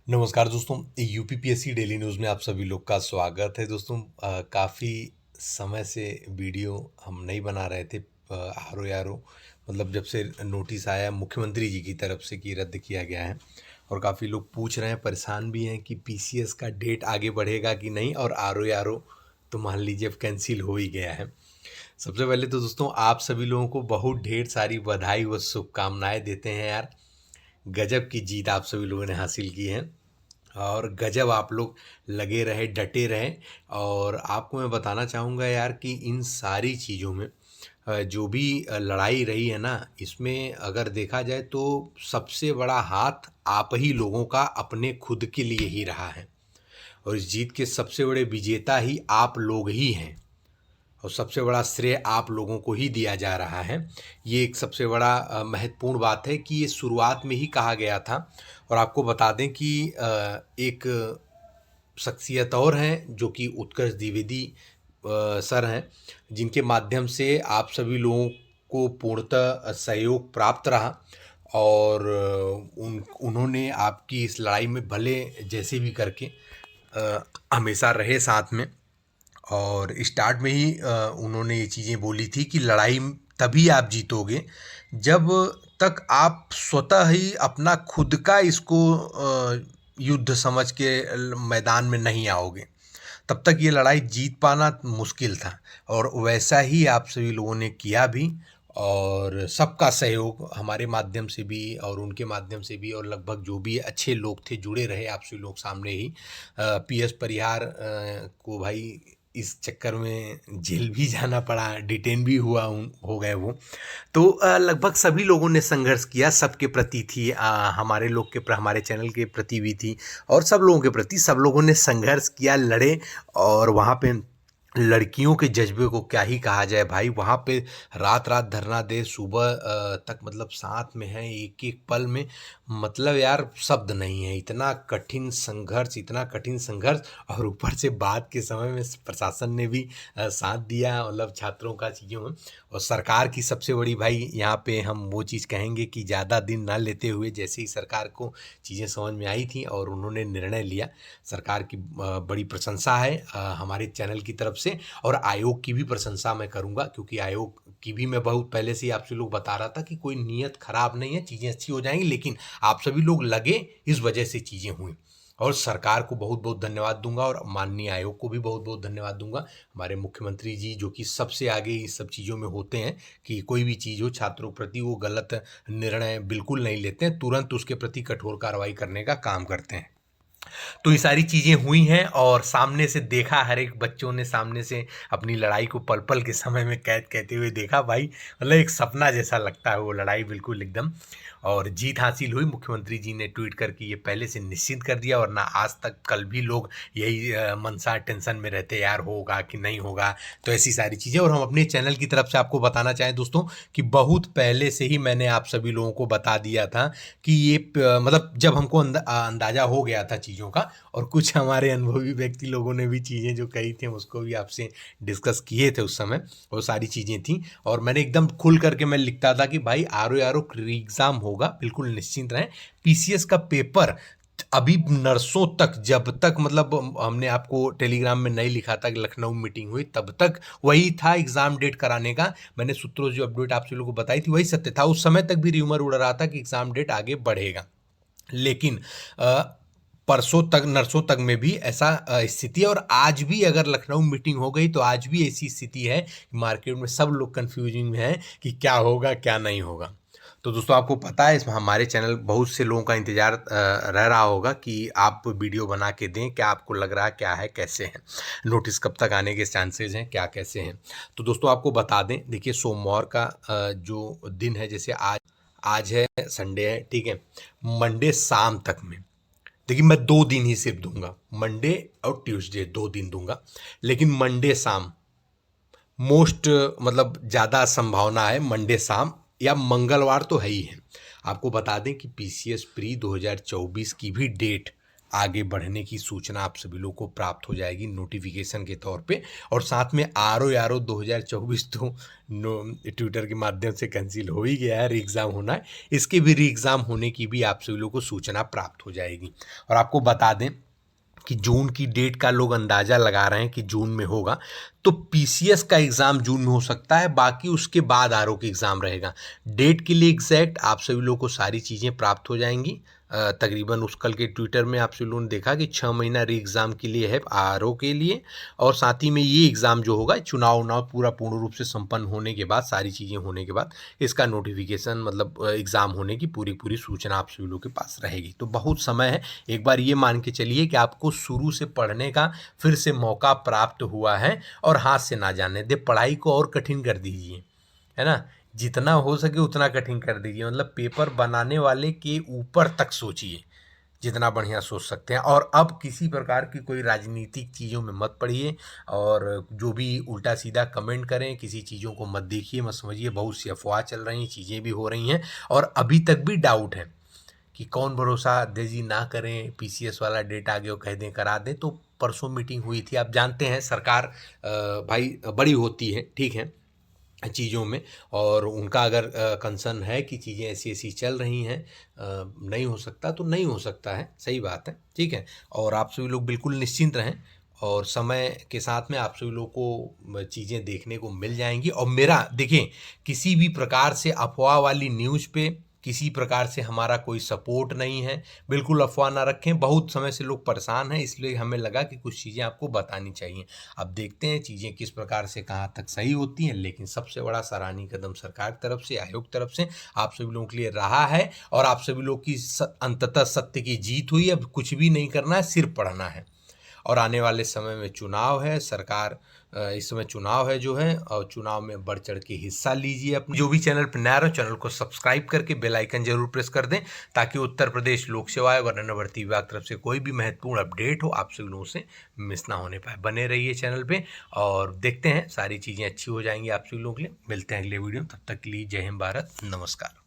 नमस्कार दोस्तों, UPPSC daily news में आप सभी लोग का स्वागत है दोस्तों। काफ़ी समय से वीडियो हम नहीं बना रहे थे। आर ओ मतलब जब से नोटिस आया मुख्यमंत्री जी की तरफ से कि रद्द किया गया है, और काफ़ी लोग पूछ रहे हैं, परेशान भी हैं कि पीसीएस का डेट आगे बढ़ेगा कि नहीं, और आर ओ तो मान लीजिए अब कैंसिल हो ही गया है। सबसे पहले तो दोस्तों आप सभी लोगों को बहुत ढेर सारी बधाई व शुभकामनाएं देते हैं यार। गजब की जीत आप सभी लोगों ने हासिल की है, और गजब आप लोग लगे रहे, डटे रहे। और आपको मैं बताना चाहूँगा यार कि इन सारी चीज़ों में जो भी लड़ाई रही है ना, इसमें अगर देखा जाए तो सबसे बड़ा हाथ आप ही लोगों का अपने खुद के लिए ही रहा है, और इस जीत के सबसे बड़े विजेता ही आप लोग ही हैं, और सबसे बड़ा श्रेय आप लोगों को ही दिया जा रहा है। ये एक सबसे बड़ा महत्वपूर्ण बात है कि ये शुरुआत में ही कहा गया था। और आपको बता दें कि एक शख्सियत और हैं जो कि उत्कर्ष द्विवेदी सर हैं, जिनके माध्यम से आप सभी लोगों को पूर्णतः सहयोग प्राप्त रहा। और उन्होंने आपकी इस लड़ाई में भले जैसे भी करके हमेशा रहे साथ में। और स्टार्ट में ही उन्होंने ये चीज़ें बोली थी कि लड़ाई तभी आप जीतोगे जब तक आप स्वतः ही अपना खुद का इसको युद्ध समझ के मैदान में नहीं आओगे, तब तक ये लड़ाई जीत पाना मुश्किल था। और वैसा ही आप सभी लोगों ने किया भी, और सबका सहयोग हमारे माध्यम से भी और उनके माध्यम से भी, और लगभग जो भी अच्छे लोग थे जुड़े रहे आप सभी लोग सामने ही। पीएस परिहार को भाई इस चक्कर में जेल भी जाना पड़ा, डिटेन भी हो गए वो। तो लगभग सभी लोगों ने संघर्ष किया, सबके प्रति थी, हमारे लोग के हमारे चैनल के प्रति भी थी, और सब लोगों के प्रति सब लोगों ने संघर्ष किया, लड़े। और वहाँ पे लड़कियों के जज्बे को क्या ही कहा जाए भाई, वहाँ पे रात रात धरना दे, सुबह तक मतलब साथ में है एक एक पल में, मतलब यार शब्द नहीं है, इतना कठिन संघर्ष, इतना कठिन संघर्ष। और ऊपर से बाद के समय में प्रशासन ने भी साथ दिया, मतलब छात्रों का चीज़ों में। और सरकार की सबसे बड़ी भाई यहाँ पे हम वो चीज़ कहेंगे कि ज़्यादा दिन ना लेते हुए, जैसे ही सरकार को चीज़ें समझ में आई थी और उन्होंने निर्णय लिया, सरकार की बड़ी प्रशंसा है हमारे चैनल की तरफ से। और आयोग की भी प्रशंसा मैं करूँगा, क्योंकि आयोग की भी मैं बहुत पहले से ही आपसे लोग बता रहा था कि कोई नीयत खराब नहीं है, चीज़ें अच्छी हो जाएंगी, लेकिन आप सभी लोग लगे, इस वजह से चीज़ें हुई। और सरकार को बहुत बहुत धन्यवाद दूंगा, और माननीय आयोग को भी बहुत बहुत धन्यवाद दूंगा। हमारे मुख्यमंत्री जी जो कि सबसे आगे इस सब चीज़ों में होते हैं, कि कोई भी चीज़ हो छात्रों के प्रति वो गलत निर्णय बिल्कुल नहीं लेते हैं, तुरंत उसके प्रति कठोर कार्रवाई करने का काम करते हैं। तो ये सारी चीज़ें हुई हैं, और सामने से देखा, हर एक बच्चों ने सामने से अपनी लड़ाई को पल पल के समय में कैद कहते हुए देखा भाई, मतलब एक सपना जैसा लगता है वो लड़ाई, बिल्कुल एकदम। और जीत हासिल हुई। मुख्यमंत्री जी ने ट्वीट करके ये पहले से निश्चित कर दिया, वरना आज तक कल भी लोग यही मनसा टेंशन में रहते, यार होगा कि नहीं होगा। तो ऐसी सारी चीज़ें, और हम अपने चैनल की तरफ से आपको बताना चाहें दोस्तों कि बहुत पहले से ही मैंने आप सभी लोगों को बता दिया था कि ये मतलब जब हमको अंदाज़ा हो गया था चीज़ों का, और कुछ हमारे अनुभवी व्यक्ति लोगों ने भी चीज़ें जो कही थी उसको भी आपसे डिस्कस किए थे उस समय, वो सारी चीज़ें थी। और मैंने एकदम खुल करके मैं लिखता था कि भाई आर ओ एग्ज़ाम होगा, बिल्कुल निश्चिंत रहें। पीसीएस का पेपर अभी नर्सों तक, जब तक मतलब हमने आपको टेलीग्राम में नहीं लिखा था कि लखनऊ मीटिंग हुई, तब तक वही था एग्ज़ाम डेट कराने का। मैंने सूत्रों से जो अपडेट आपसे लोगों को बताई थी वही सत्य था। उस समय तक भी र्यूमर उड़ रहा था कि एग्ज़ाम डेट आगे बढ़ेगा, लेकिन परसों तक, नरसों तक में भी ऐसा स्थिति है। और आज भी अगर लखनऊ मीटिंग हो गई तो आज भी ऐसी स्थिति है, मार्केट में सब लोग कंफ्यूजिंग में है कि क्या होगा क्या नहीं होगा। तो दोस्तों आपको पता है, इसमें हमारे चैनल बहुत से लोगों का इंतजार रह रहा होगा कि आप वीडियो बना के दें, क्या आपको लग रहा है, क्या है, कैसे हैं, नोटिस कब तक आने के चांसेस हैं, क्या कैसे हैं। तो दोस्तों आपको बता दें, देखिए सोमवार का जो दिन है, जैसे आज आज है संडे है, ठीक है, मंडे शाम तक में, देखिए मैं 2 दिन ही सिर्फ दूंगा, मंडे और ट्यूसडे 2 दिन दूंगा, लेकिन मंडे शाम मोस्ट मतलब ज़्यादा संभावना है, मंडे शाम या मंगलवार तो है ही है। आपको बता दें कि पीसीएस प्री 2024 की भी डेट आगे बढ़ने की सूचना आप सभी लोग को प्राप्त हो जाएगी नोटिफिकेशन के तौर पे। और साथ में आर.ओ. 2024 तो ट्विटर के माध्यम से कैंसिल हो ही गया है, री एग्ज़ाम होना है, इसके भी री एग्ज़ाम होने की भी आप सभी लोग को सूचना प्राप्त हो जाएगी। और आपको बता दें कि जून की डेट का लोग अंदाज़ा लगा रहे हैं कि जून में होगा, तो पीसीएस का एग्ज़ाम जून में हो सकता है, बाकी उसके बाद आरओ की एग्ज़ाम रहेगा। डेट के लिए एग्जैक्ट आप सभी लोगों को सारी चीज़ें प्राप्त हो जाएंगी। तकरीबन उस कल के ट्विटर में आप सभी लोगों ने देखा कि 6 महीना री एग्ज़ाम के लिए है आरओ के लिए, और साथ ही में ये एग्ज़ाम जो होगा चुनाव पूरा पूर्ण रूप से संपन्न होने के बाद, सारी चीज़ें होने के बाद इसका नोटिफिकेशन मतलब एग्ज़ाम होने की पूरी सूचना आप सभी लोगों के पास रहेगी। तो बहुत समय है, एक बार ये मान के चलिए कि आपको शुरू से पढ़ने का फिर से मौका प्राप्त हुआ है, और हाथ से ना जाने दे, पढ़ाई को और कठिन कर दीजिए, है ना, जितना हो सके उतना कठिन कर दीजिए। मतलब पेपर बनाने वाले के ऊपर तक सोचिए, जितना बढ़िया सोच सकते हैं। और अब किसी प्रकार की कोई राजनीतिक चीज़ों में मत पड़िए, और जो भी उल्टा सीधा कमेंट करें, किसी चीज़ों को मत देखिए, मत समझिए। बहुत सी अफवाह चल रही हैं, चीज़ें भी हो रही हैं, और अभी तक भी डाउट है कि कौन भरोसा देजी ना करें, पीसीएस वाला डेट आगे वो कह दें करा दें। तो परसों मीटिंग हुई थी, आप जानते हैं सरकार भाई बड़ी होती है, ठीक है, चीज़ों में, और उनका अगर कंसर्न है कि चीज़ें ऐसी ऐसी चल रही हैं, नहीं हो सकता तो नहीं हो सकता है, सही बात है, ठीक है। और आप सभी लोग बिल्कुल निश्चिंत रहें, और समय के साथ में आप सभी लोग को चीज़ें देखने को मिल जाएंगी। और मेरा देखिए, किसी भी प्रकार से अफवाह वाली न्यूज़ पे किसी प्रकार से हमारा कोई सपोर्ट नहीं है, बिल्कुल अफवाह ना रखें। बहुत समय से लोग परेशान हैं, इसलिए हमें लगा कि कुछ चीज़ें आपको बतानी चाहिए। अब देखते हैं चीज़ें किस प्रकार से कहाँ तक सही होती हैं, लेकिन सबसे बड़ा सराहनीय कदम सरकार की तरफ से, आयोग तरफ से आप सभी लोगों के लिए रहा है, और आप सभी लोग की अंततः सत्य की जीत हुई। अब कुछ भी नहीं करना है, सिर्फ पढ़ना है। और आने वाले समय में चुनाव है, सरकार इस समय चुनाव है जो है, और चुनाव में बढ़ चढ़ के हिस्सा लीजिए। अपने जो भी चैनल पर नया रहो, चैनल को सब्सक्राइब करके बेल आइकन जरूर प्रेस कर दें, ताकि उत्तर प्रदेश लोक सेवा आयोग और अन्य भर्ती विभाग तरफ से कोई भी महत्वपूर्ण अपडेट हो आप सभी लोगों से मिस ना होने पाए। बने रहिए चैनल पे, और देखते हैं सारी चीज़ें अच्छी हो जाएंगी आप सभी लोगों के लिए। मिलते हैं अगले वीडियो, तब तक के लिए जय हिंद भारत, नमस्कार।